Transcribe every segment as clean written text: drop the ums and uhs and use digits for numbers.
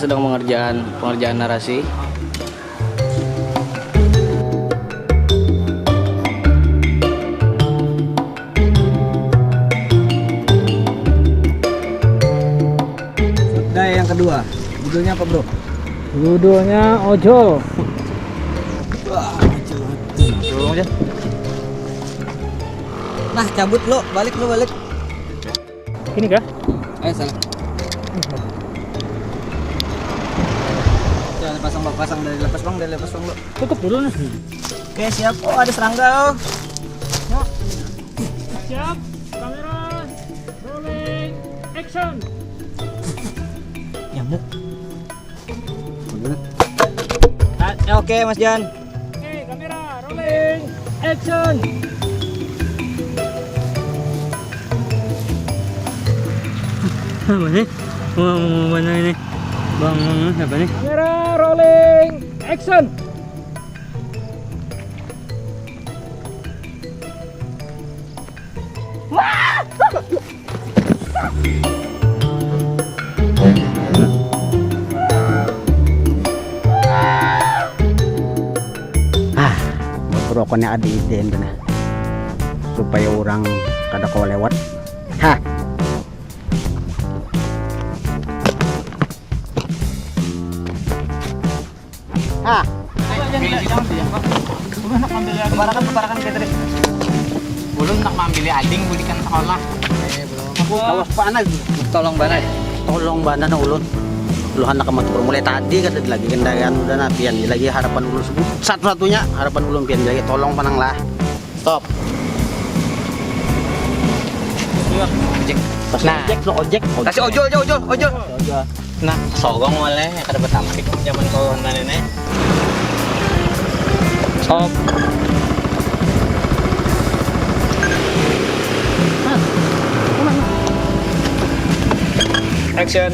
sedang pengerjaan narasi. Nah, yang kedua, judulnya apa, Bro? Judulnya ojol. Tolong aja. Nah, cabut lo, balik. Ini kah? Salah. Jangan pasang dari lepas bang lo. Tutup dulu nih. Oke, siap. Oh, ada serangga. Oh. Siap. Kamera. Rolling. Action. Nyamuk. Oke, Mas Jan. Oke, kamera. Rolling. Action. Apa nih? Mana ini? Bang, apa nih? Kamera. Rolling. Action. Rokoknya ada ide na supaya orang kada kau lewat. Ha. Ha. Kebarakan kayak tadi. Belum nak ambil ading budikan sekolah. Aku awas panas. Tolong banat Na ulun. Luhan nak matur mulai tadi kada lagi kendaraan udah napian lagi harapan ulun sebut satu-satunya harapan ulun pian lagi tolong panang lah. Stop. ojek. Nah, ojek. Kasih ojol. Nah, sogong oleh kada betampik zaman kau nenek. Stop. Action.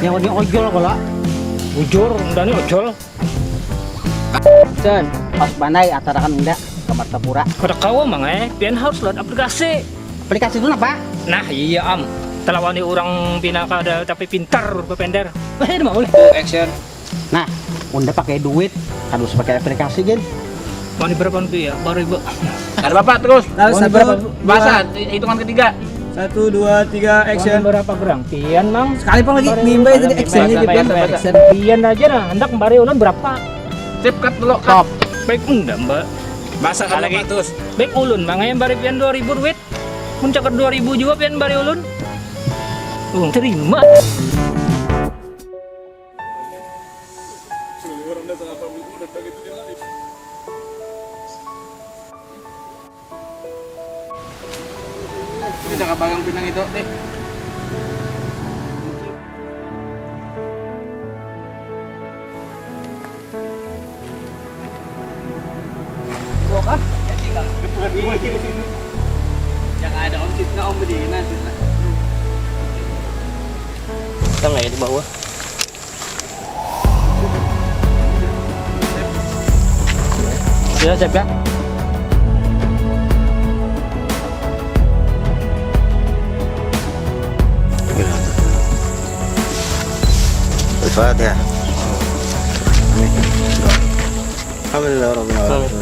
Yang ini ojol pula. Bujur, dan ini ojol. Sen, pas bandai atarakan enggak kamar tapura. Kada kau mang pian harus load aplikasi. Aplikasi itu apa? Nah, iya telawani orang pinaka ada tapi pintar berpender. Mau. Action. Nah, unda pakai duit, harus pakai aplikasi kan? Mau berapa nih ya? Baru ibu. Ada bapak terus. Bahasa hitungan ketiga. 1, 2, 3, action. Berapa gerang? Pian mang. Sekali pang lagi nimbai tadi actionnya di pian. Action. Pian aja nah, hendak kembali ulang berapa? Sip cut dulu. Stop. Baik enggak mbak. Masa lagi terus. Baik ulun, makanya bari pian 2000 duit. Muncak 2000 juga pian bari ulun. Terima. Kita kabagang pinang itu nih. Buka. Jangan ada om Cisna om Bedina. Kita nggak ya di bawah. Sudah siap ya? Al-Fatihah. Amin. Alhamdulillah rabbil alamin.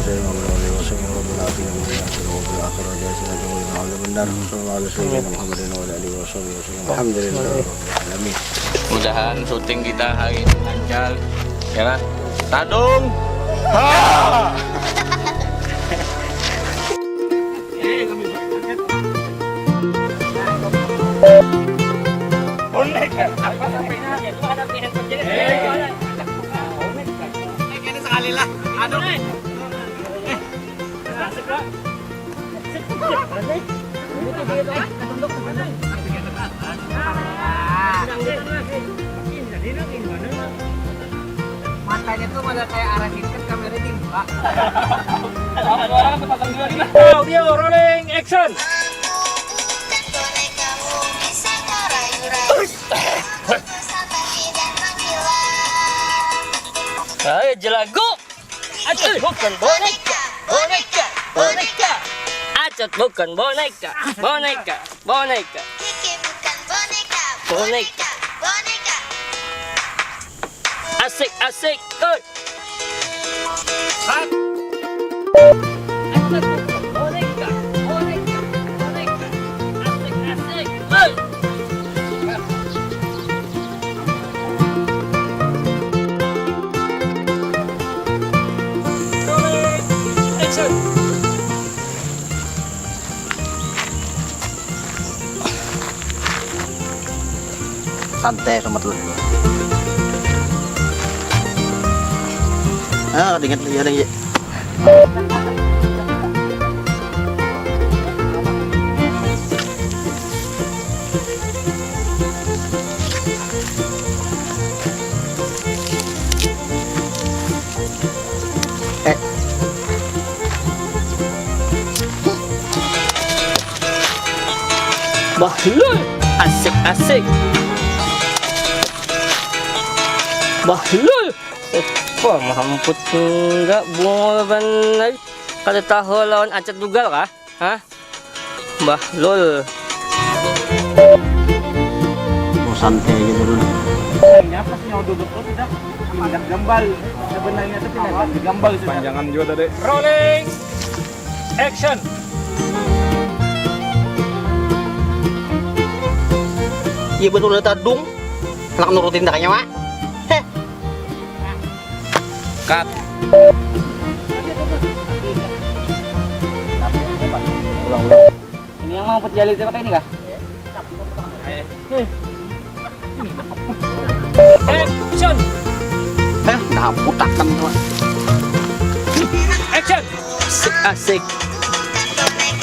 Mudahan syuting kita hari ini lancar, ya kan? Tadung. Ha! Apa sampainya? Itu ada pihak terjadi. Ini sekali lah. Aduh. Matanya tuh malah kayak arahin kan kamera di muka. Orang terpasang dua ini. Audio rolling action. Ayo jelago. Acot bukan boneka. Acot bukan boneka. Asik, asik. Oi. Cut. Boneka, boneka, boneka. Asik, asik. Oi. Action. Santai sama tuh. Ingat ya deh. Bahlul. Asik, asik. Bahlul. Wah, mamput enggak bunga banai. Kada tahu lawan Acet Dugal kah? Hah? Bahlul. Santai gitu dulu. Sayangnya pas nyodo betul sudah pindah gambal. Sebenarnya itu pindah gambal sudah. Panjangan juga tadi. Rolling. Action. Iya betul udah tadung. Anak nurutin dakanya mak. Heh. Cut. Ini yang mau pejali itu pakai ini kah? Action. Dah putakan tuh. Action. Asik, asik.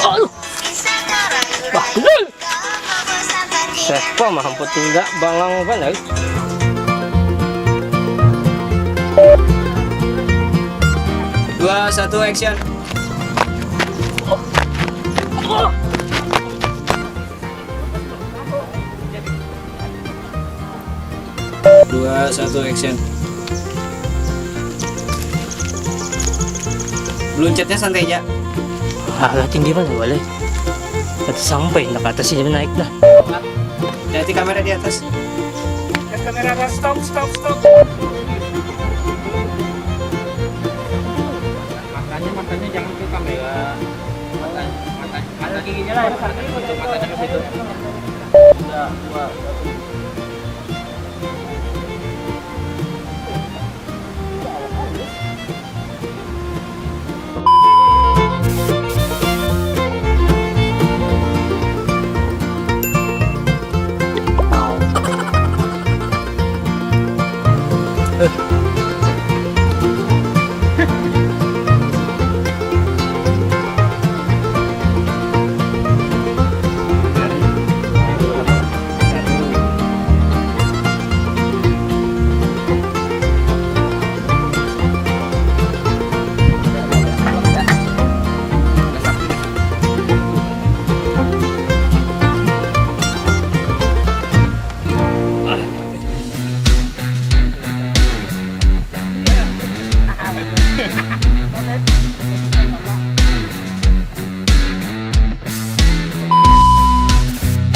Oh. Bahlul. Siapa mamput enggak bangang banai. Dua, satu, action. Dua, satu, action. Luncatnya santai aja. Alah tinggi mana boleh. Nanti sampai nak atas sini naik dah. Hati kamera di atas. Kamera stop, stop, stop. Matanya jangan ke kamera. Mata giginya lah, matanya ke situ. Udah, dua.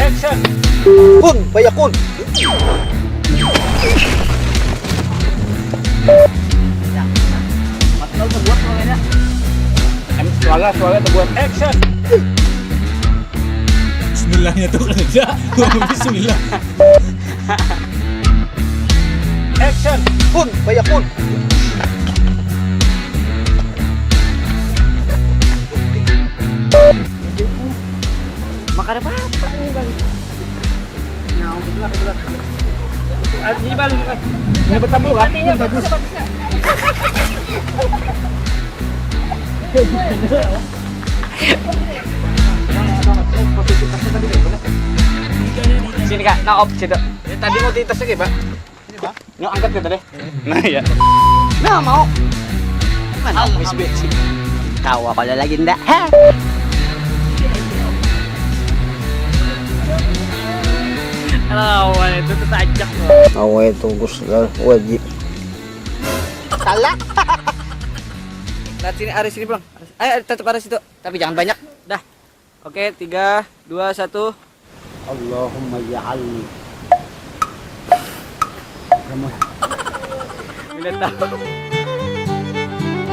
Action. Kun, banyak kun. Suara terbuat. Action. Bismillahnya tuh aja. Bismillah. Action. Kun, banyak kun. Makan apa? Ini balik. Ini bertambah kan? Ini bagus. Sini kak, nah op situ. Tadi mau dites lagi pak. Ini pak. Nggak angkat kita deh. Nah ya. Nah mau. Mana? Miss B. Tahu apa ada lagi ndak? Lawan itu tertajak. Awe itu Gus wajib. Salah. Lihat sini, Aris sini bang. Ayo tetap Aris itu, tapi jangan banyak. Dah. Oke, 3, 2, 1. Allahumma ja'alni. Bila tahu.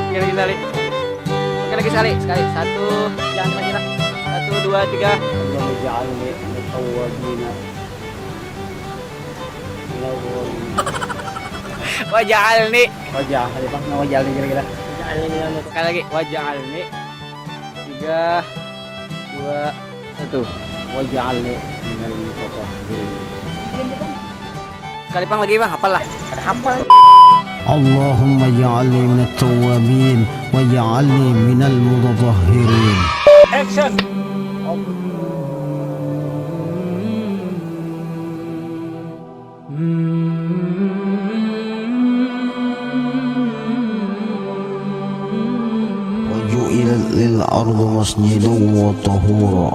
Sekali lagi. Sekali lagi sekali. Satu, jangan lagi lah. 1, 2, 3. اللهم اجعلني من التوابين Waj'alni. wajah kali Bang, wajah nih kira-kira. Sekali lagi. Waj'alni. 3, 2, 1. Waj'alni minal mutatahhirin. Sekali Bang lagi Bang, hafal lah. Ada hafal. اللهم اجعلني من التوابين واجعلني من المتطهرين. Action. وجعلت للأرض مسجدا وطهورا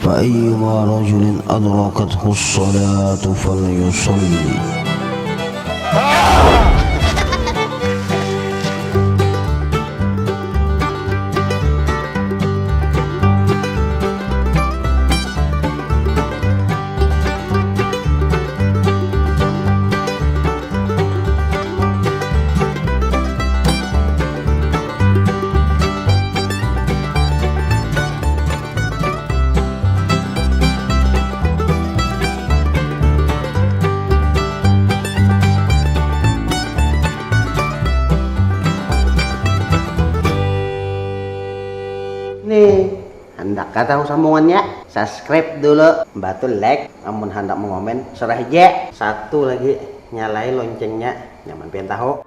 فأيما رجل أدركته الصلاة فليصلي. Nih, hendak tahu sambungannya? Subscribe dulu, bantu like, namun hendak mau komen, serah aja. Satu lagi, nyalain loncengnya, nyaman pengen tahu.